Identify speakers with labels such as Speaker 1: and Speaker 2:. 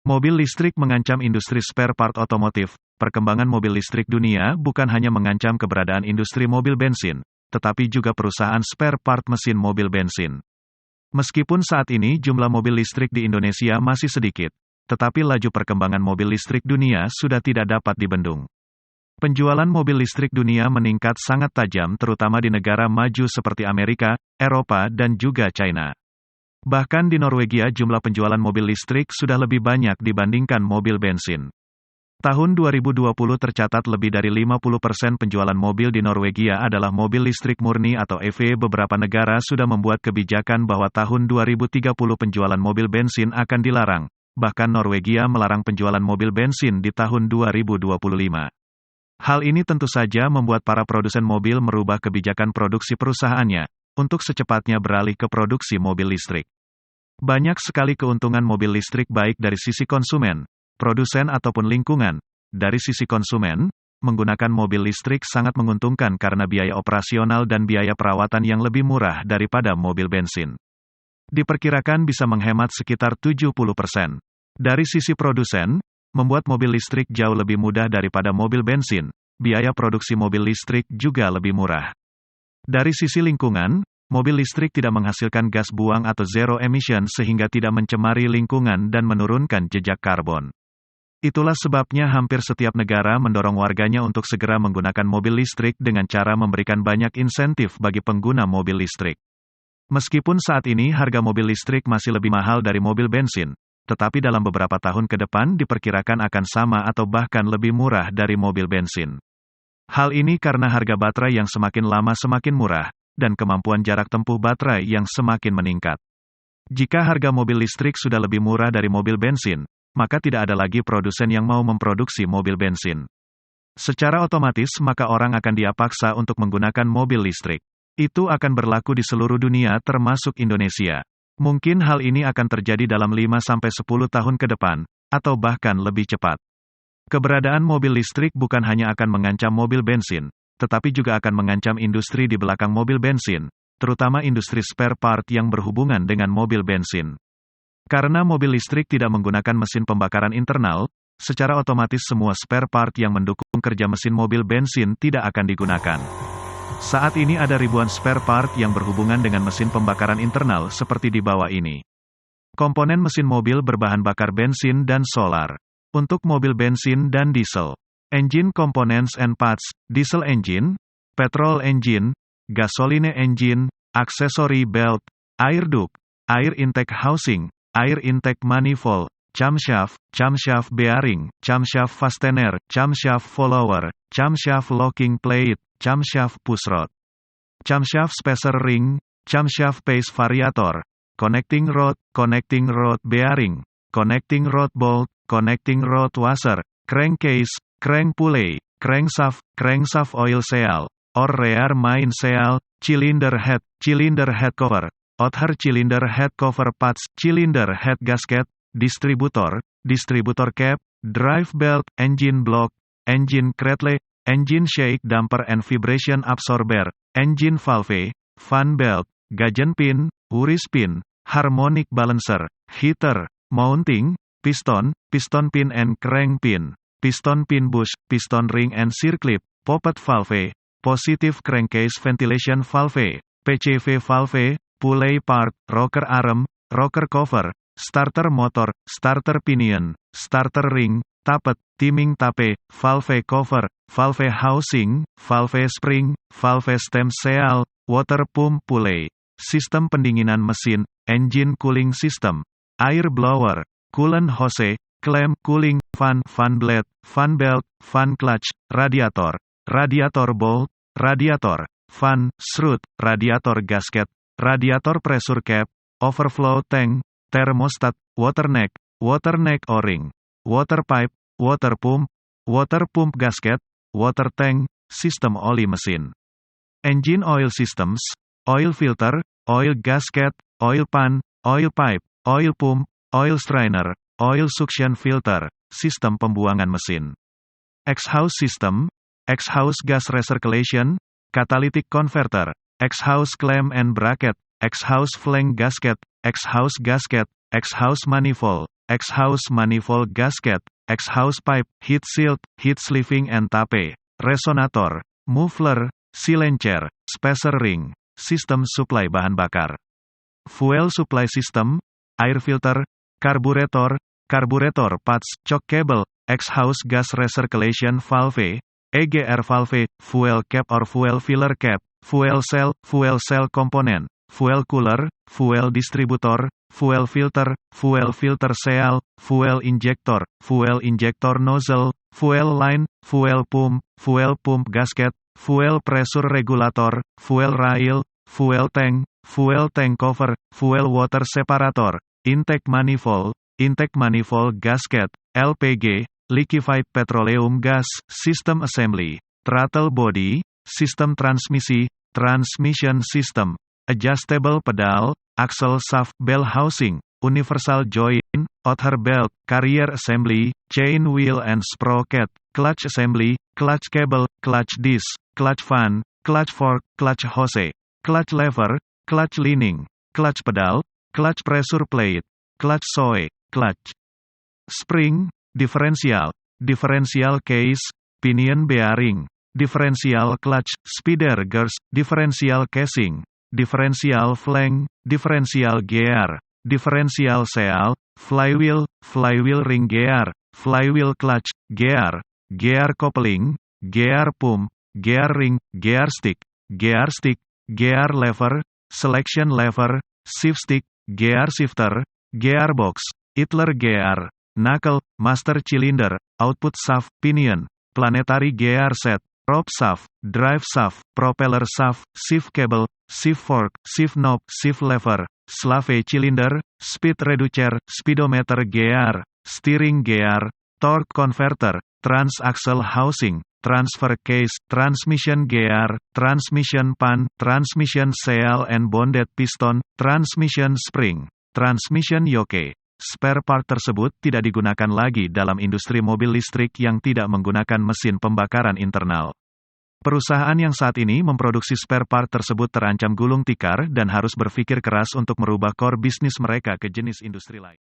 Speaker 1: Mobil listrik mengancam industri spare part otomotif. Perkembangan mobil listrik dunia bukan hanya mengancam keberadaan industri mobil bensin, tetapi juga perusahaan spare part mesin mobil bensin. Meskipun saat ini jumlah mobil listrik di Indonesia masih sedikit, tetapi laju perkembangan mobil listrik dunia sudah tidak dapat dibendung. Penjualan mobil listrik dunia meningkat sangat tajam terutama di negara maju seperti Amerika, Eropa dan juga China. Bahkan di Norwegia jumlah penjualan mobil listrik sudah lebih banyak dibandingkan mobil bensin. Tahun 2020 tercatat lebih dari 50% penjualan mobil di Norwegia adalah mobil listrik murni atau EV. Beberapa negara sudah membuat kebijakan bahwa tahun 2030 penjualan mobil bensin akan dilarang. Bahkan Norwegia melarang penjualan mobil bensin di tahun 2025. Hal ini tentu saja membuat para produsen mobil merubah kebijakan produksi perusahaannya untuk secepatnya beralih ke produksi mobil listrik. Banyak sekali keuntungan mobil listrik baik dari sisi konsumen, produsen ataupun lingkungan. Dari sisi konsumen, menggunakan mobil listrik sangat menguntungkan karena biaya operasional dan biaya perawatan yang lebih murah daripada mobil bensin. Diperkirakan bisa menghemat sekitar 70%. Dari sisi produsen, membuat mobil listrik jauh lebih mudah daripada mobil bensin. Biaya produksi mobil listrik juga lebih murah. Dari sisi lingkungan, mobil listrik tidak menghasilkan gas buang atau zero emission sehingga tidak mencemari lingkungan dan menurunkan jejak karbon. Itulah sebabnya hampir setiap negara mendorong warganya untuk segera menggunakan mobil listrik dengan cara memberikan banyak insentif bagi pengguna mobil listrik. Meskipun saat ini harga mobil listrik masih lebih mahal dari mobil bensin, tetapi dalam beberapa tahun ke depan diperkirakan akan sama atau bahkan lebih murah dari mobil bensin. Hal ini karena harga baterai yang semakin lama semakin murah, dan kemampuan jarak tempuh baterai yang semakin meningkat. Jika harga mobil listrik sudah lebih murah dari mobil bensin, maka tidak ada lagi produsen yang mau memproduksi mobil bensin. Secara otomatis maka orang akan dipaksa untuk menggunakan mobil listrik. Itu akan berlaku di seluruh dunia termasuk Indonesia. Mungkin hal ini akan terjadi dalam 5-10 tahun ke depan, atau bahkan lebih cepat. Keberadaan mobil listrik bukan hanya akan mengancam mobil bensin, tetapi juga akan mengancam industri di belakang mobil bensin, terutama industri spare part yang berhubungan dengan mobil bensin. Karena mobil listrik tidak menggunakan mesin pembakaran internal, secara otomatis semua spare part yang mendukung kerja mesin mobil bensin tidak akan digunakan. Saat ini ada ribuan spare part yang berhubungan dengan mesin pembakaran internal seperti di bawah ini. Komponen mesin mobil berbahan bakar bensin dan solar. Untuk mobil bensin dan diesel, engine components and parts, diesel engine, petrol engine, gasoline engine, accessory belt, air duct, air intake housing, air intake manifold, camshaft bearing, camshaft fastener, camshaft follower, camshaft locking plate, camshaft pushrod, camshaft spacer ring, camshaft pace variator, connecting rod bearing, connecting rod bolt, connecting rod washer, crankcase, crank pulley, crankshaft oil seal, or rear main seal, cylinder head cover, outer cylinder head cover pads, cylinder head gasket, distributor cap, drive belt, engine block, engine cradle, engine shake damper and vibration absorber, engine valve, fan belt, gauge pin, uris pin, harmonic balancer, heater, mounting, piston pin and crank pin, piston pin bush, piston ring and circlip, poppet valve, positive crankcase ventilation valve, PCV valve, pulley part, rocker arm, rocker cover, starter motor, starter pinion, starter ring, tappet, timing tape, valve cover, valve housing, valve spring, valve stem seal, water pump pulley, sistem pendinginan mesin, engine cooling system, air blower, coolant hose, clamp cooling, fan blade, fan belt, fan clutch, radiator bolt, radiator, fan, strut, radiator gasket, radiator pressure cap, overflow tank, thermostat, water neck o-ring, water pipe, water pump gasket, water tank, sistem oli mesin. Engine oil systems, oil filter, oil gasket, oil pan, oil pipe, oil pump, oil strainer, oil suction filter, sistem pembuangan mesin. Exhaust system, exhaust gas recirculation, catalytic converter, exhaust clamp and bracket, exhaust flange gasket, exhaust manifold, exhaust manifold gasket, exhaust pipe, heat shield, heat sleeving and tape, resonator, muffler, silencer, spacer ring, sistem suplai bahan bakar, fuel supply system, air filter, karburator, karburator pads, choke cable, exhaust gas recirculation valve, EGR valve, fuel cap or fuel filler cap, fuel cell component, fuel cooler, fuel distributor, fuel filter seal, fuel injector nozzle, fuel line, fuel pump gasket, fuel pressure regulator, fuel rail, fuel tank cover, fuel water separator, intake manifold gasket, LPG, liquefied petroleum gas, system assembly, throttle body, sistem transmisi, transmission system, adjustable pedal, axle shaft, bell housing, universal joint, outer belt, carrier assembly, chain wheel and sprocket, clutch assembly, clutch cable, clutch disc, clutch fan, clutch fork, clutch hose, clutch lever, clutch leaning, clutch pedal, clutch pressure plate, clutch soy, clutch spring, differential case, pinion bearing, differential clutch, speeder gears, differential casing, differential flank, differential gear, differential seal, flywheel ring gear, flywheel clutch, gear coupling, gear pump, gear ring, gear stick, gear lever, selection lever, shift stick, gear shifter, gearbox, idler gear, knuckle, master cylinder, output shaft, pinion, planetary gear set, rope shaft, drive shaft, propeller shaft, shift cable, shift fork, shift knob, shift lever, slave cylinder, speed reducer, speedometer gear, steering gear, torque converter, transaxle housing, transfer case, transmission gear, transmission pan, transmission seal and bonded piston, transmission spring, transmission yoke. Spare part tersebut tidak digunakan lagi dalam industri mobil listrik yang tidak menggunakan mesin pembakaran internal. Perusahaan yang saat ini memproduksi spare part tersebut terancam gulung tikar dan harus berpikir keras untuk merubah core bisnis mereka ke jenis industri lain.